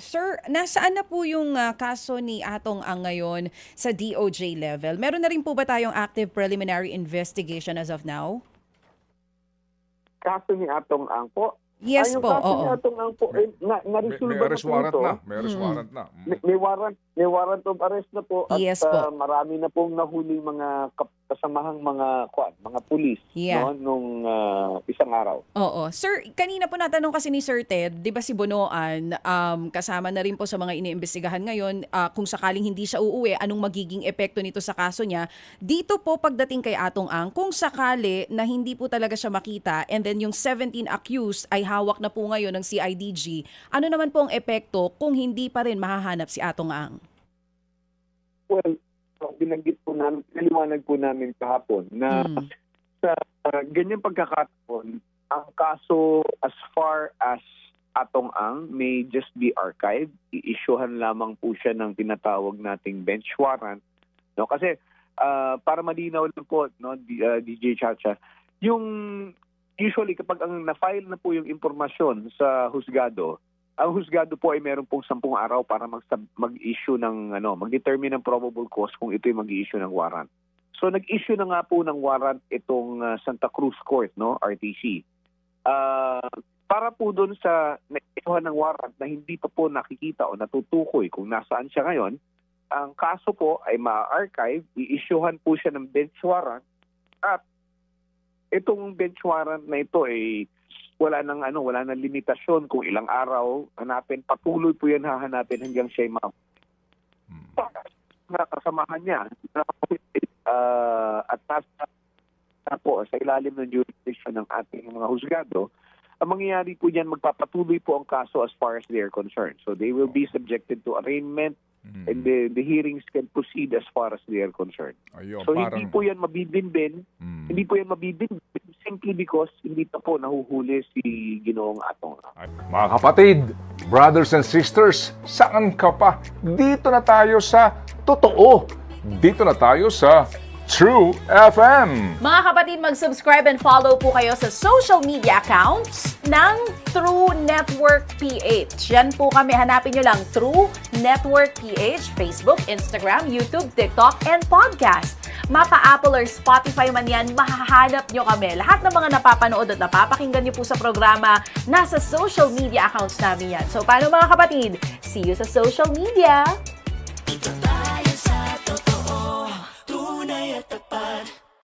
Sir, nasaan na po yung kaso ni Atong Ang ngayon sa DOJ level? Meron na rin po ba tayong active preliminary investigation as of now? Kaso ni Atong Ang po. Yes Yung po, kaso ni oo. Atong Ang po, May na-resolve arrest po warrant ito. na. May arrest warrant na. May warrant of arrest na po at Yes po. marami na pong nahuli mga kasamahang mga pulis Yeah. nung isang araw. Oo. Sir, kanina po natanong kasi ni Sir Ted, di ba si Bonoan, kasama na rin po sa mga iniimbestigahan ngayon, kung sakaling hindi siya uuwi, anong magiging epekto nito sa kaso niya. Dito po pagdating kay Atong Ang, kung sakali na hindi po talaga siya makita and then yung 17 accused ay hawak na po ngayon ng CIDG, ano naman po ang epekto kung hindi pa rin mahahanap si Atong Ang? Well, binanggit po namin, naliwanag po namin kahapon na sa ganyang pagkakataon, ang kaso as far as Atong Ang may just be archived. I-issuehan lamang po siya ng tinatawag nating bench warrant. No? Kasi para malinaw lang po, no, DJ Chacha, yung usually kapag ang na-file na po yung impormasyon sa husgado, ang husgado po ay meron pong 10 araw para mag-issue ng mag-determine ng probable cause kung ito'y mag-issue ng warrant. So nag-issue na nga po ng warrant itong Santa Cruz Court, no, RTC. Para po doon sa na-issuehan ng warrant na hindi pa po nakikita o natutukoy kung nasaan siya ngayon, ang kaso po ay ma-archive, i-issuehan po siya ng bench warrant at itong bench warrant na ito ay wala nang limitasyon kung ilang araw hanapin, patuloy po yan hahanapin hanggang siya kasamahan niya at nasa po sa ilalim ng jurisdiction ng ating mga husgado. Ang mangyayari po diyan, magpapatuloy po ang kaso as far as they are concerned. So they will be subjected to arraignment and the hearings can proceed as far as they are concerned. Ayun, So hindi po yan mabibinbin, hindi po yan mabibinbin simply because hindi pa po nahuhuli si Ginoong Atong Ang. Mga kapatid, brothers and sisters, saan ka pa? Dito na tayo sa totoo. Dito na tayo sa True FM. Mga kapatid, mag-subscribe and follow po kayo sa social media accounts ng True Network PH. Yan po kami, hanapin nyo lang True Network PH, Facebook, Instagram, YouTube, TikTok, and podcast. Mapa Apple or Spotify man yan, mahahanap nyo kami. Lahat ng mga napapanood at napapakinggan nyo po sa programa, nasa social media accounts namin yan. So paano mga kapatid? See you sa social media!